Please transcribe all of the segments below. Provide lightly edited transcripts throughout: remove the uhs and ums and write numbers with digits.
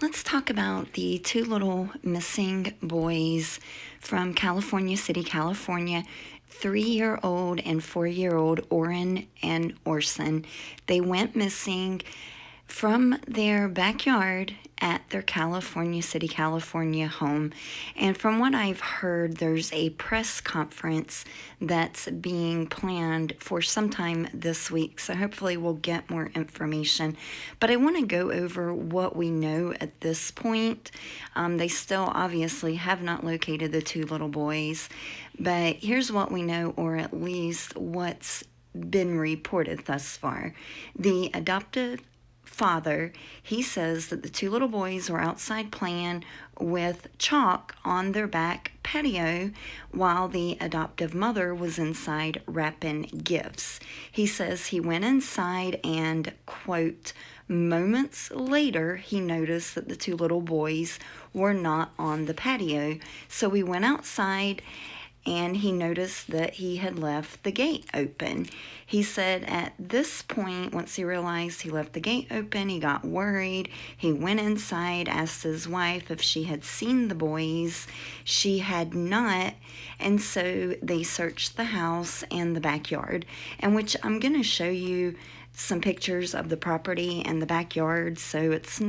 Let's talk about the two little missing boys from California City, California, 3-year-old and 4-year-old Orrin and Orson. They went missing from their backyard at their California City, California home. And from what I've heard, there's a press conference that's being planned for sometime this week. So hopefully we'll get more information. But I want to go over what we know at this point. They still obviously have not located the two little boys. But here's what we know, or at least what's been reported thus far. The adoptive father, he says that the two little boys were outside playing with chalk on their back patio while the adoptive mother was inside wrapping gifts. He says he went inside and, quote, moments later he noticed that the two little boys were not on the patio. So he went outside and he noticed that he had left the gate open. He said at this point, once he realized he left the gate open, he got worried. He went inside, asked his wife if she had seen the boys. She had not, and so they searched the house and the backyard, and which I'm going to show you some pictures of the property and the backyard. So it's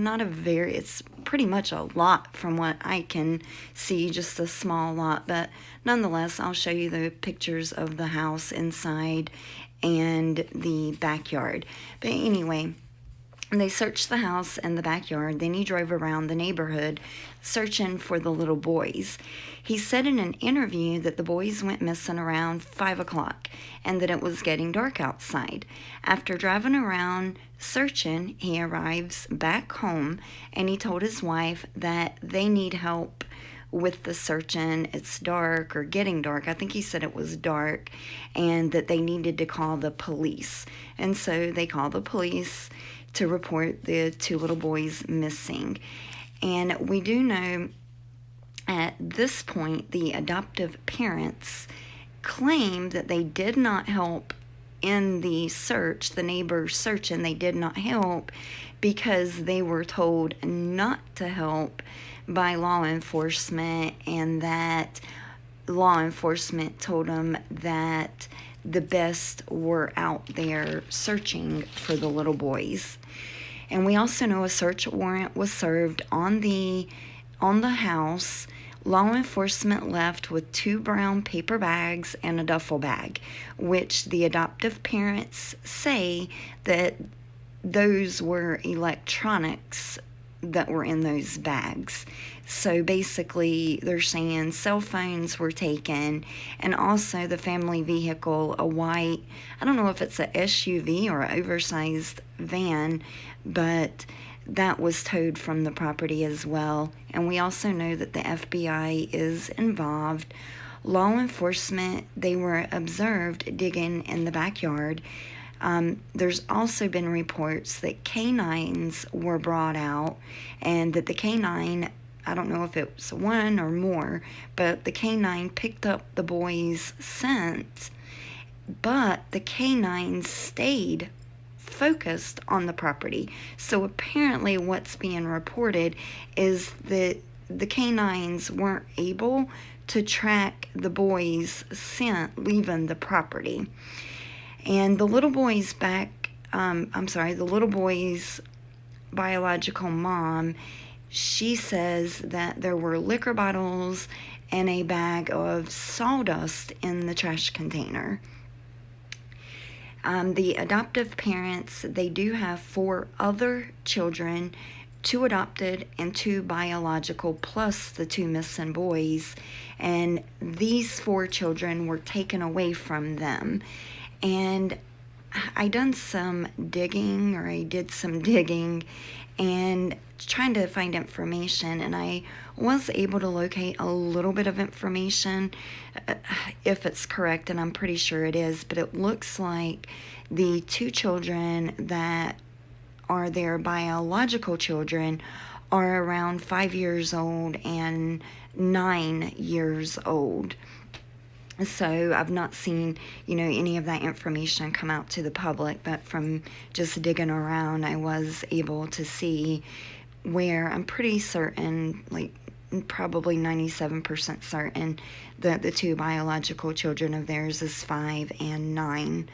pretty much a lot from what I can see, just a small lot, but nonetheless I'll show you the pictures of the house inside and the backyard. But anyway, they searched the house and the backyard. Then he drove around the neighborhood searching for the little boys. He said in an interview that the boys went missing around 5 o'clock and that it was getting dark outside. After driving around searching, he arrives back home and he told his wife that they need help with the searching. It's dark, or getting dark. I think he said it was dark, and that they needed to call the police. And so they called the police to report the two little boys missing. And we do know at this point the adoptive parents claim that they did not help in the search, the neighbors searching, they did not help because they were told not to help by law enforcement, and that law enforcement told them that the best were out there searching for the little boys. And we also know a search warrant was served on the house. Law enforcement left with 2 brown paper bags and a duffel bag, which the adoptive parents say that those were electronics that were in those bags. So basically they're saying cell phones were taken, and also the family vehicle, a white, I don't know if it's a SUV or an oversized van, but that was towed from the property as well. And we also know that the FBI is involved. Law enforcement, they were observed digging in the backyard. There's also been reports that canines were brought out, and that the canine, I don't know if it was one or more, but the canine picked up the boys' scent, but the canines stayed focused on the property. So apparently what's being reported is that the canines weren't able to track the boys' scent leaving the property. And the little boy's the little boy's biological mom, she says that there were liquor bottles and a bag of sawdust in the trash container. The adoptive parents, they do have 4 other children, 2 adopted and 2 biological, plus the 2 missing boys. And these 4 children were taken away from them. And I did some digging and trying to find information, and I was able to locate a little bit of information, if it's correct, and I'm pretty sure it is, but it looks like the 2 children that are their biological children are around 5 years old and 9 years old. So I've not seen, any of that information come out to the public, but from just digging around, I was able to see where I'm pretty certain, like probably 97% certain, that the two biological children of theirs is 5 and 9.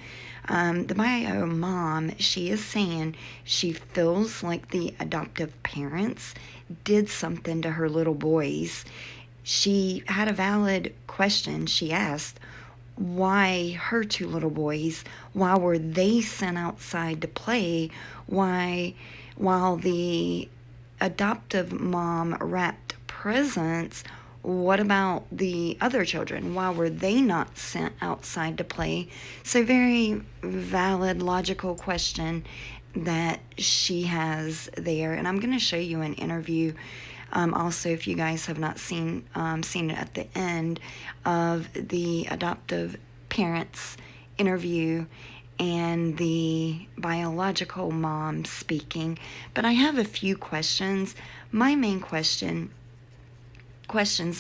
The bio mom, she is saying she feels like the adoptive parents did something to her little boys. She had a valid question. She asked, why her two little boys, why were they sent outside to play, why, while the adoptive mom wrapped presents, what about the other children? Why were they not sent outside to play? So, very valid, logical question that she has there. And I'm going to show you an interview. Also, if you guys have not seen it at the end of the adoptive parents interview and the biological mom speaking. But I have a few questions. My main questions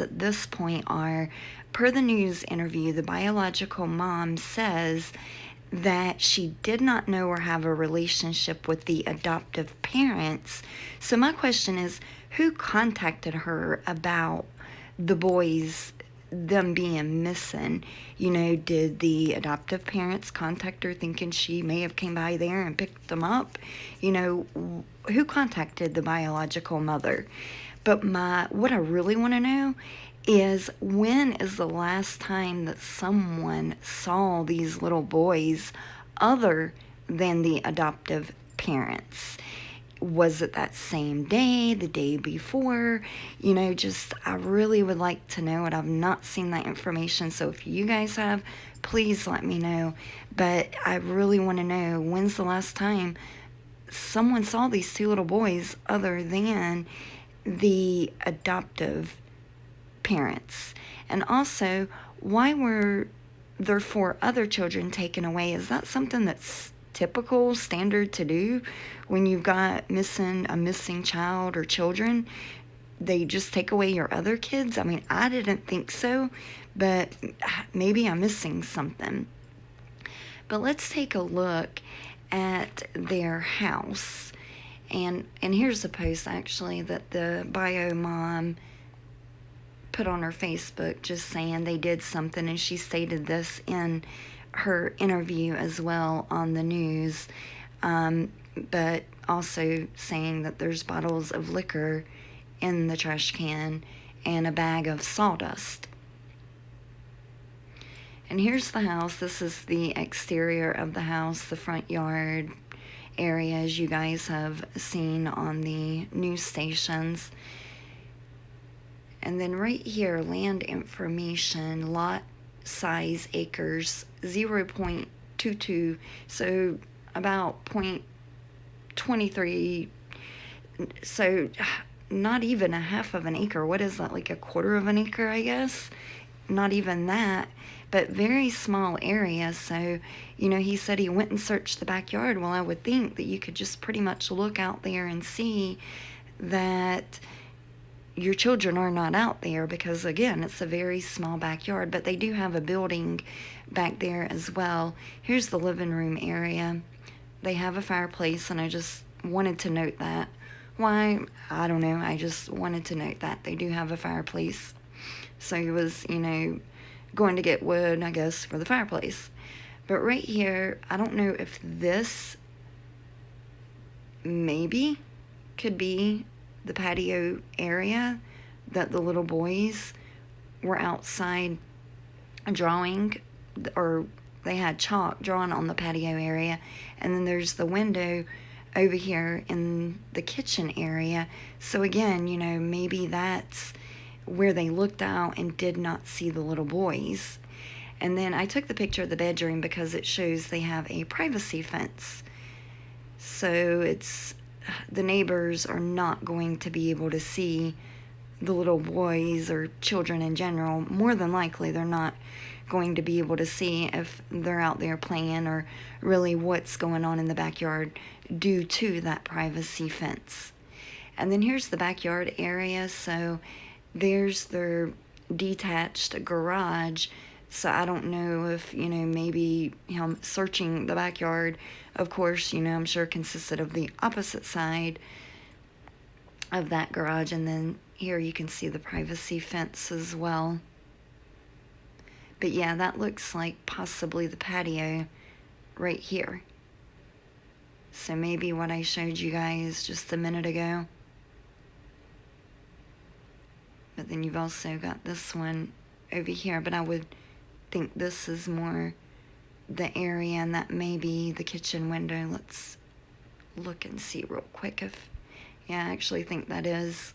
at this point are, per the news interview, the biological mom says that she did not know or have a relationship with the adoptive parents. So my question is, who contacted her about the boys, them being missing? You know, did the adoptive parents contact her thinking she may have came by there and picked them up? You know, who contacted the biological mother? But what I really want to know is, when is the last time that someone saw these little boys other than the adoptive parents? Was it that same day, the day before? You know, just, I really would like to know it. I've not seen that information, so if you guys have, please let me know. But I really want to know, when's the last time someone saw these two little boys other than the adoptive parents? And also, why were their 4 other children taken away? Is that something that's typical, standard to do when you've got a missing child or children? They just take away your other kids? I mean, I didn't think so, but maybe I'm missing something. But let's take a look at their house. And here's a post, actually, that the bio mom put on her Facebook, just saying they did something, and she stated this in her interview as well on the news, but also saying that there's bottles of liquor in the trash can and a bag of sawdust. And here's the house. This is the exterior of the house, the front yard area, as you guys have seen on the news stations. And then right here, land information, lot size acres, 0.22, so about 0.23, so not even a half of an acre. What is that, like a quarter of an acre, I guess? Not even that, but very small area. So, you know, he said he went and searched the backyard. Well, I would think that you could just pretty much look out there and see that your children are not out there, because again, it's a very small backyard, but they do have a building back there as well. Here's the living room area. They have a fireplace, and I just wanted to note that. Why? I don't know. I just wanted to note that they do have a fireplace. So he was, you know, going to get wood, I guess, for the fireplace. But right here, I don't know if this maybe could be the patio area that the little boys were outside drawing, or they had chalk drawn on the patio area. And then there's the window over here in the kitchen area. So again, you know, maybe that's where they looked out and did not see the little boys. And then I took the picture of the bedroom because it shows they have a privacy fence. So it's, the neighbors are not going to be able to see the little boys or children in general. More than likely, they're not going to be able to see if they're out there playing or really what's going on in the backyard due to that privacy fence. And then here's the backyard area. So there's their detached garage. So I don't know if, you know, maybe him searching the backyard, of course, you know, I'm sure consisted of the opposite side of that garage. And then here you can see the privacy fence as well. But yeah, that looks like possibly the patio right here. So maybe what I showed you guys just a minute ago. But then you've also got this one over here. But I would think this is more the area, and that may be the kitchen window. Let's look and see real quick if, yeah, I actually think that is.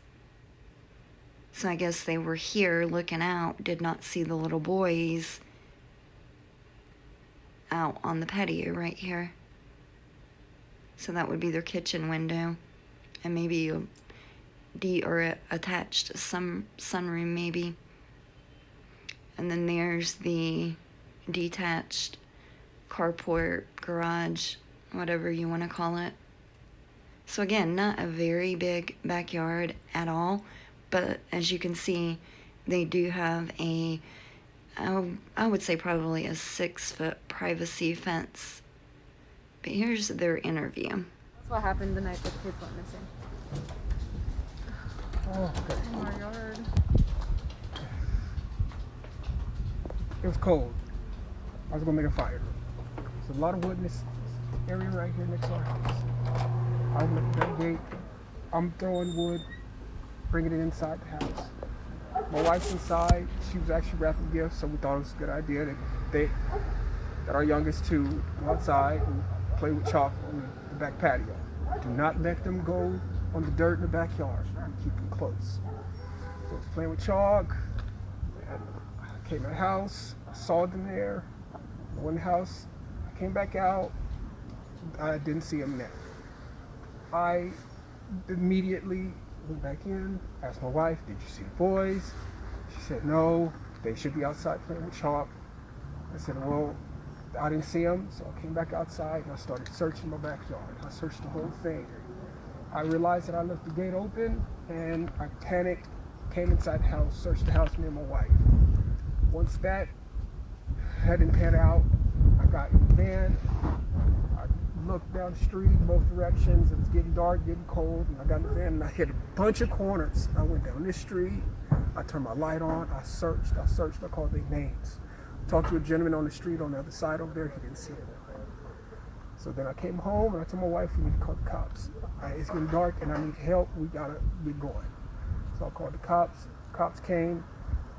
So I guess they were here looking out, did not see the little boys out on the patio right here. So that would be their kitchen window, and maybe attached to some sunroom maybe. And then there's the detached carport, garage, whatever you want to call it. So again, not a very big backyard at all, but as you can see, they do have a, I would say probably a 6-foot privacy fence. But here's their interview. That's what happened the night the kids went missing. Oh, okay. In our yard. It was cold. I was gonna make a fire. There's a lot of wood in this area right here next to our house. I opened up that gate. I'm throwing wood, bringing it inside the house. My wife's inside. She was actually wrapping gifts, so we thought it was a good idea that our youngest two go outside and play with chalk on the back patio. Do not let them go on the dirt in the backyard. Keep them close. So I was playing with chalk. And I came in the house. I saw them there. I went in the house. I came back out. I didn't see them there. I immediately went back in, asked my wife, did you see the boys? She said, no, they should be outside playing with chalk. I said, well, I didn't see them, so I came back outside and I started searching my backyard. I searched the whole thing. I realized that I left the gate open and I panicked, came inside the house, searched the house, me and my wife. Once that didn't pan out, I got in the van. I looked down the street, both directions. It was getting dark, getting cold, and I got in the van and I hit a bunch of corners. I went down this street. I turned my light on. I searched. I called their names. Talked to a gentleman on the street on the other side over there. He didn't see them. So then I came home and I told my wife we need to call the cops. It's getting dark and I need help. We gotta get going. So I called the cops. Cops came.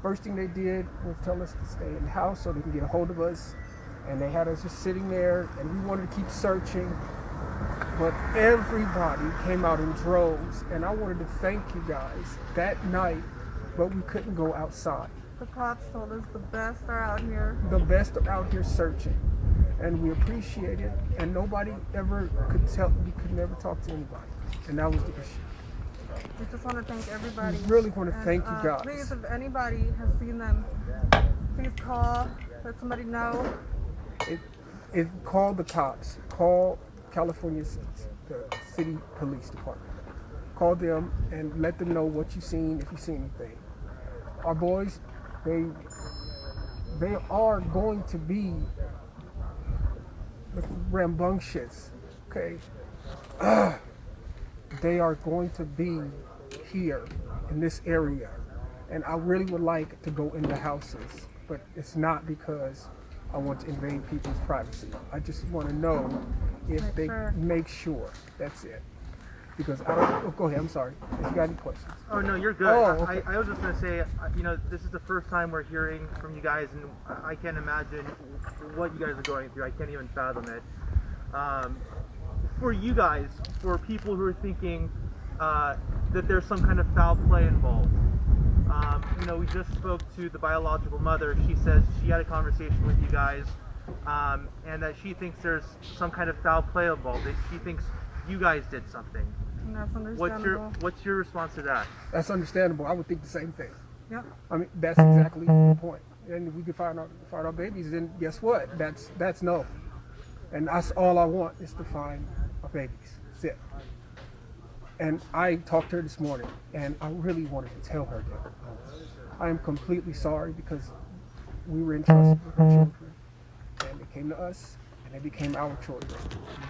First thing they did was tell us to stay in the house so they can get a hold of us. And they had us just sitting there, and we wanted to keep searching. But everybody came out in droves, and I wanted to thank you guys that night, but we couldn't go outside. The cops told us the best are out here. The best are out here searching, and we appreciate it. And nobody ever could tell, we could never talk to anybody, and that was the issue. We just want to thank everybody. We really want to thank you guys. Please, if anybody has seen them, please call, let somebody know. Call the cops. Call California the city police department. Call them and let them know what you've seen, if you see anything. Our boys, they are going to be rambunctious, okay? They are going to be here in this area, and I really would like to go in the houses, but it's not because I want to invade people's privacy. I just want to know if they make sure. That's it. Because I don't. Oh, go ahead. I'm sorry. If you got any questions. Oh no, you're good. Oh, okay. I was just gonna say, this is the first time we're hearing from you guys, and I can't imagine what you guys are going through. I can't even fathom it. For you guys, for people who are thinking that there's some kind of foul play involved. We just spoke to the biological mother. She says she had a conversation with you guys, and that she thinks there's some kind of foul play involved. That she thinks you guys did something. And that's understandable. What's your response to that? That's understandable. I would think the same thing. Yep. I mean, that's exactly the point. And if we can find our babies, then guess what? That's no. And that's all I want is to find our babies. That's it. And I talked to her this morning, and I really wanted to tell her that I am completely sorry because we were entrusted with her children, and they came to us, and they became our children.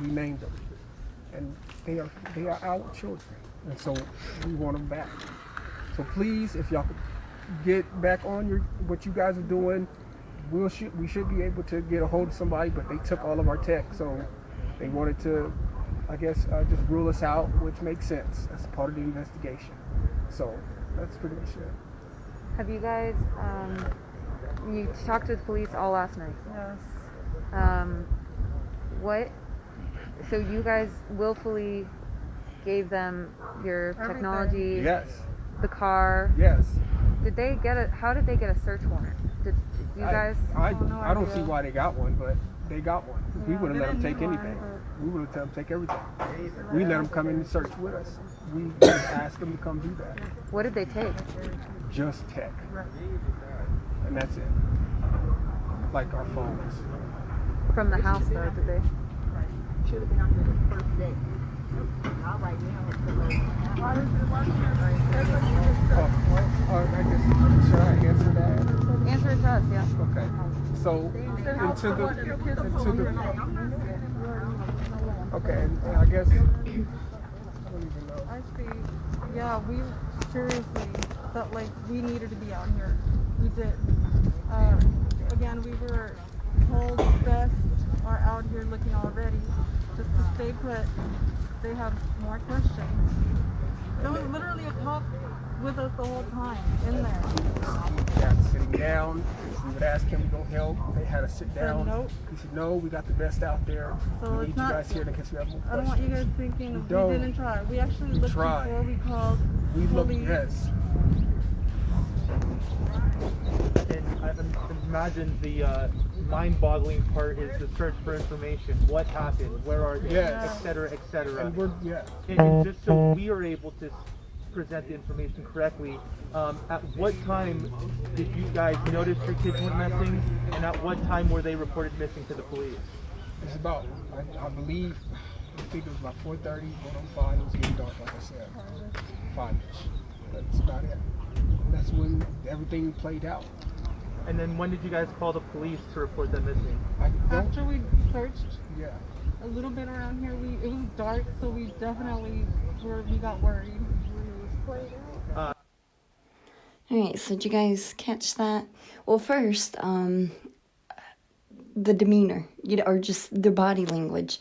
We named them, and they are our children. and so we want them back. So please, if y'all could get back on what you guys are doing, we should be able to get a hold of somebody, but they took all of our tech, so they wanted to, I guess, just rule us out, which makes sense. That's part of the investigation. So that's pretty much it. Have you guys, you talked to the police all last night? Yes. What, so you guys willfully gave them your Everything. technology, Yes. the car? Yes. How did they get a search warrant? Did you guys? I no don't see idea. why they got one, but they got one. We Yeah, wouldn't they let them didn't take need one, anything. but- We would have let them take everything. We let them come in and search with us. We just asked them to come do that. What did they take? Just tech. And that's it. Like our phones. From the house though, did they? Should have been on the first day. All right now it's the I guess, should I answer that? Answer it to us, yeah. Okay. So okay, and I guess I don't even know. I see. Yeah, we seriously felt like we needed to be out here. We did. Again, we were told best are out here looking already. Just to stay put. They have more questions. There was literally a cop with us the whole time in there. Yeah, sitting down. We would ask him to go help. They had to sit down. nope. He said, "No, we got the best out there. So we it's need you not- guys here in case we have more questions." I don't want you guys thinking we don't. didn't try. We actually looked tried. before we called We looked, police. yes. And I imagine the mind-boggling part is the search for information. What happened? Where are they? Yes. Et cetera, et cetera. And we're, yeah. And just so we are able to present the information correctly, at what time did you guys notice your kids went missing, and at what time were they reported missing to the police? It's about, I believe, I think it was about 4:30, going on 5. It was getting dark, like I said. 5-ish. That's about it. That's when everything played out. And then when did you guys call the police to report them missing? I don't, After we searched yeah. a little bit around here, it was dark, so we definitely we got worried. All right, so did you guys catch that? Well, first, the demeanor, or just their body language.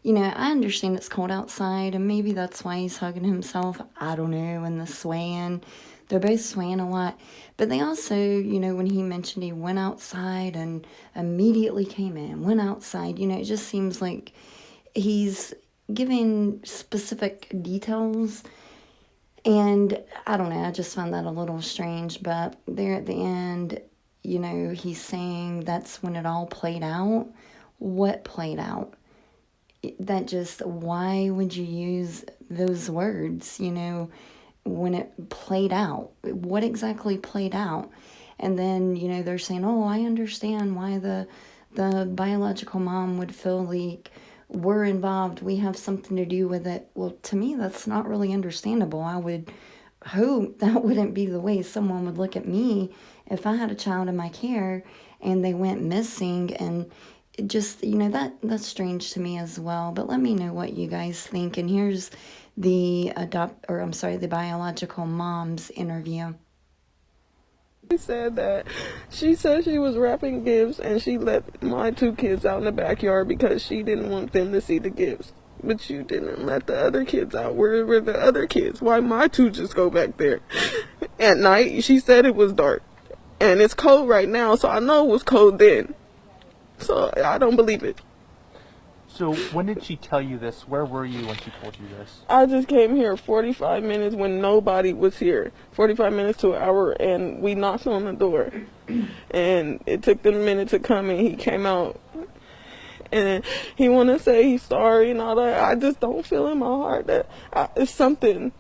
I understand it's cold outside, and maybe that's why he's hugging himself. I don't know, and the swaying. They're both swaying a lot. But they also, when he mentioned he went outside and immediately came in, went outside, it just seems like he's giving specific details. And I don't know, I just find that a little strange. But there at the end, he's saying that's when it all played out. What played out? Why would you use those words, when it played out? What exactly played out? And then, they're saying, oh, I understand why the biological mom would feel like we're involved, we have something to do with it. Well, to me, that's not really understandable. I would hope that wouldn't be the way someone would look at me if I had a child in my care and they went missing. And it just, that's strange to me as well. But let me know what you guys think. And here's the biological mom's interview. She said she was wrapping gifts and she let my 2 kids out in the backyard because she didn't want them to see the gifts. But you didn't let the other kids out. Where were the other kids? Why my 2 just go back there? At night, she said it was dark. And it's cold right now, so I know it was cold then. So I don't believe it. So when did she tell you this? Where were you when she told you this? I just came here 45 minutes when nobody was here. 45 minutes to an hour, and we knocked on the door. And it took them a minute to come, and he came out. And he want to say he's sorry and all that. I just don't feel in my heart that it's something.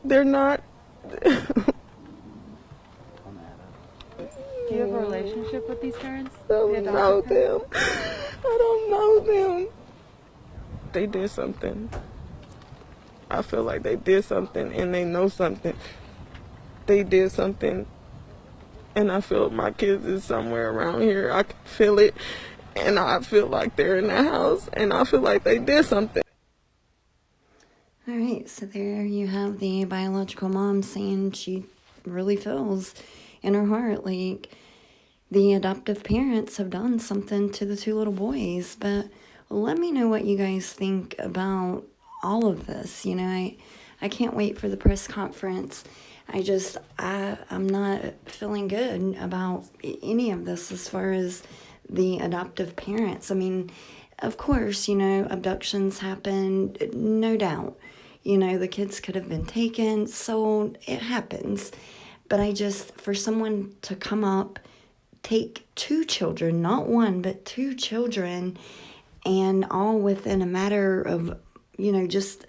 They're not. Do you have a relationship with these parents? I don't know them. I don't know them. They did something. I feel like they did something and they know something. They did something. And I feel my kids is somewhere around here. I can feel it. And I feel like they're in the house. And I feel like they did something. All right. right, so there you have the biological mom saying she really feels in her heart like the adoptive parents have done something to the two little boys. But let me know what you guys think about all of this. You know, I can't wait for the press conference. I'm not feeling good about any of this as far as the adoptive parents. I mean, of course, you know, abductions happen, no doubt. You know, the kids could have been taken, sold, it happens. But for someone to come up, take two children, not one, but two children, and all within a matter of, you know, just